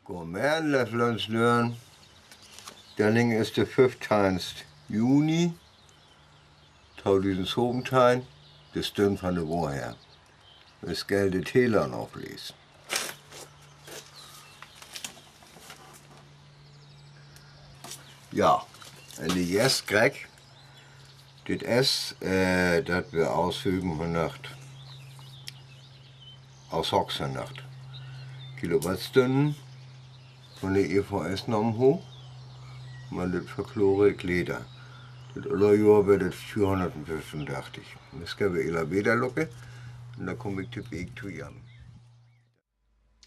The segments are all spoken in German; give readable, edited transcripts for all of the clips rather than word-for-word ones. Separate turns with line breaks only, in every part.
Går med lønsløren. Den ist der 15. Juni 2017, det stund van de woord her. Vi skal det tæleren oplæse. Ja, en det jes græk. Det S, dat vi afsøgen har nacht. Aus Hoxernacht. Kilowattstunden von der EVS nomho, man das verklore Glieder. Das alle Jahr wird das 485. Das skal vi eller wieder lukke, und da komme ich til Weg zu jam.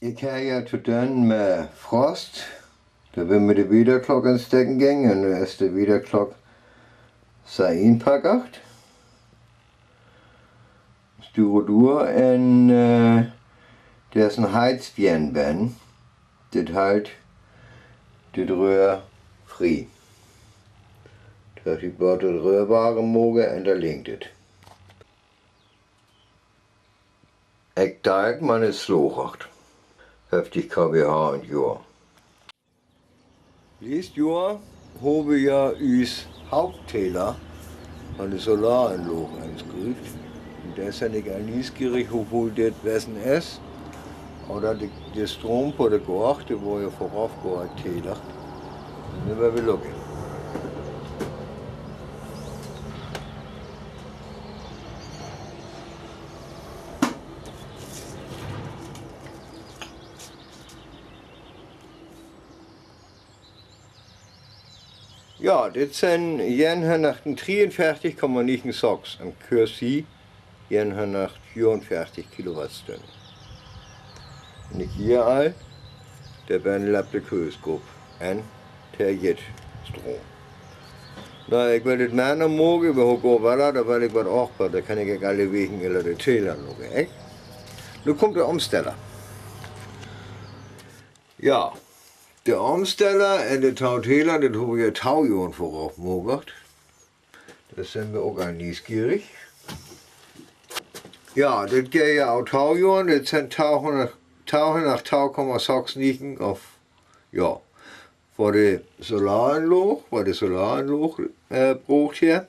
Ich kan ja zu den med frost, da vil med det wieder klokken stekken gænge, og nu er det wieder klok sig indpakket. Styrodur en der ist ein Heizbjernband, das halt das Röhr fri. Das heißt, ich baue das Röhrware morgen und da linkt es. Ich denke, man ist slochacht. 50 kWh und Jahr. Dieses Jahr habe ich ja uns Haupttäler an die Solaranlage eingeschrieben. Und da ist ja nicht ein Niesgierig, obwohl das Wessen ist. Oder der Strom på det går, det var jo forafgået til. Nu vil vi lukke. Ja, det sind 143,96 am Kürsi, 144 Kilowattstunden. Und ich hier all, der ben lapte køskop en til jet strom. Når jeg vil det mere morgen, vi har gået valgt, der vil jeg godt opbør, der kan jeg ikke alle wegen eller det tæller noget, ikke? Nu kommer der omstiller. Ja, der omstiller er det tagtæller, det har jeg tagjorden for opmåget. Det sind wir auch nysgerrig. Ja, det giver jeg af tagjorden, det sind 2,6 auf, ja, for det Solaranlage brugt her,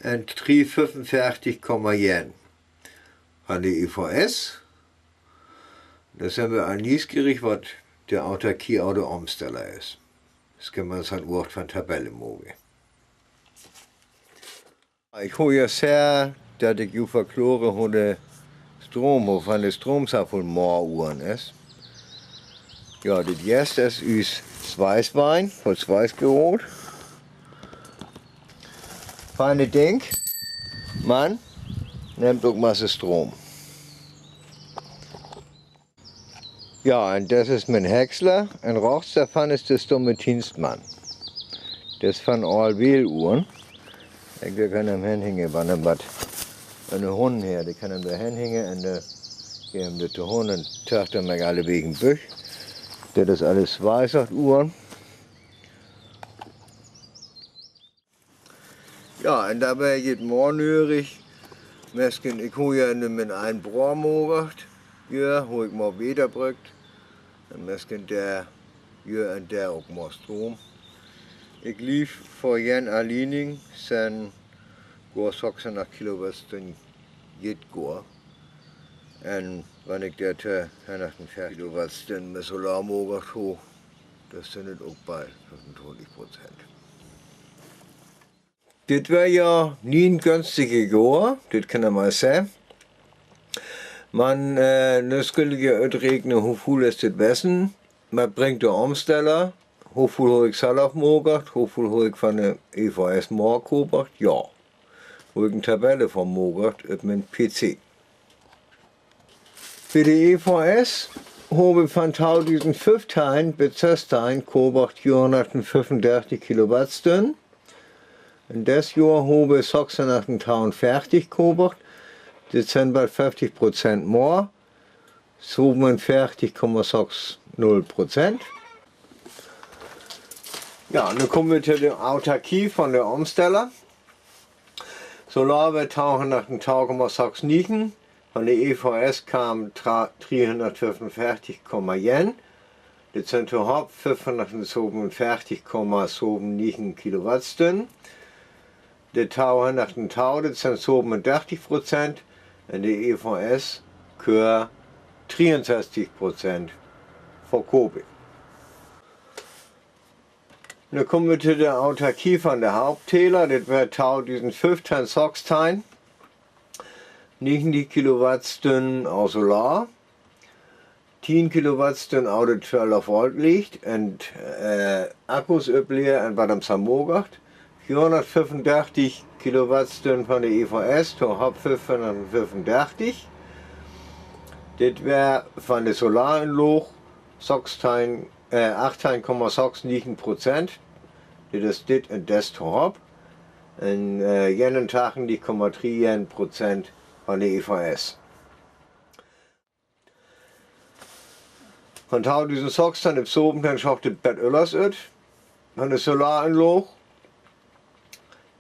en 345,1 an die EVS. Da sind wir an nysgerrig, was der Autarkie oder der Omsteller ist. Das kann man sein Wort von Tabelle morgen. Ich habe ja sehr, dass ich ju verklore, wo der Strom, van de stroomsaf van morgen is. Ja, dit eerste is ons Weißwein, van Weißgerot. Feine Ding. Man nimmt ook Masse Strom. Ja, und das ist mein Häcksler. Und rechts davon ist das dumme Dienstmann. Das ist von Allwähluhren. Ich kann am Hinhängen, wann er was. Eine Hund her, die kann da hinhängen und da geben die Hund und tagt dann alle wegen Büch. Das ist alles weiß, Uhren. Ja, und dabei geht morgenhörig. Ich habe ja mit einem Brauch gemacht. Ja, habe ich mal wieder brückt. Und der ja und der auch mal Strom. Ich lief vor Jan Allining sein går 600 Kilowattstunden geht går. Und wenn ich der til 140 Kilowattstunden med solarmotor tog, das sind es auch bei 25%. Das war ja nie ein günstiges Jahr, das kann man sagen. Man, das skulle ja utregnen, wie viel ist das Wessen. Man bringt den Omsteller, wie viel habe ich selbst gemacht, wie viel habe ich von der EVS morgen gemacht, ja. Habe ich eine Tabelle von morgen auf meinem PC. Für die EVS habe ich von 2015 bis 2016 gemacht 435 Kilowattstunden. Und das Jahr habe ich 643 gemacht. Das sind bei 50% mehr. 47,60%. Ja, nun kommen wir zu der Autarkie von der Omsteller. Solar wird 2,69. Von der EVS kam 345,1. Das sind überhaupt 547,79 Kilowattstunden. Der Tau nach dem Tau, das sind 37% und der EVS für 63% verkaufen. Dann kommen wir zu der Autarkie von der Haupttäler, das wird Tau diesen 15 Soxtein, 90 Kilowattstunden aus Solar, 10 Kilowattstunden aus der 12 Volt liegt und Akkus üblicher und was am Samogacht, 435 Kilowattstunden von der EVS, zu Haupt 535. Das wäre von der Solaranlage 18,69%. Das ist das und das zu Haupt. Und jeden Tag die 0,3% von der EVS. Und hau diesen Socks dann im Soben, dann schaut das Bett Öllers ut, von der Solaranlage.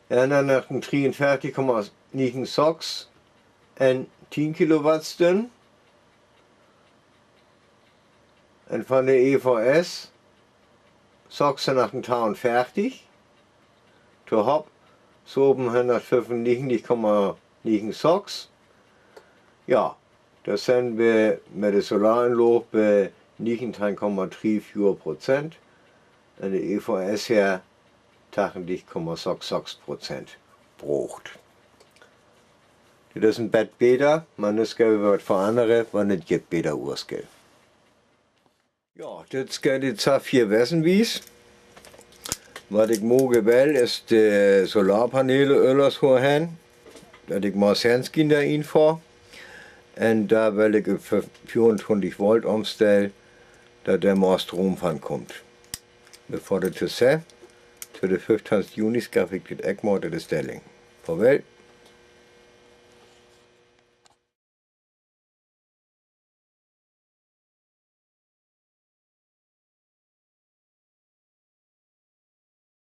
Und dann nach dem 43,9 Socks und 10 Kilowattstunden. Und von der EVS Socks nach dem Tag fertig. Zu Haupt soben 195,9 Socks. Ja, das sind wir mit der Solaranlage bei 19,34%. Und der EVS her 80,66% braucht. Das ist ein Bett besser, man ist was für andere, wenn es gibt besser Ursgeld. Ja, das geht jetzt 4 Wessenwies. Was ich morgen will, ist die Solarpaneele öllers vorhin. Da ich mal Senskin da in vor. Und da will ich für 24 Volt umstellen, dass der mal Strom von kommt. Bevor das zu der 15. Juni gab ich das Eckmord der Stelling. Vorwärts.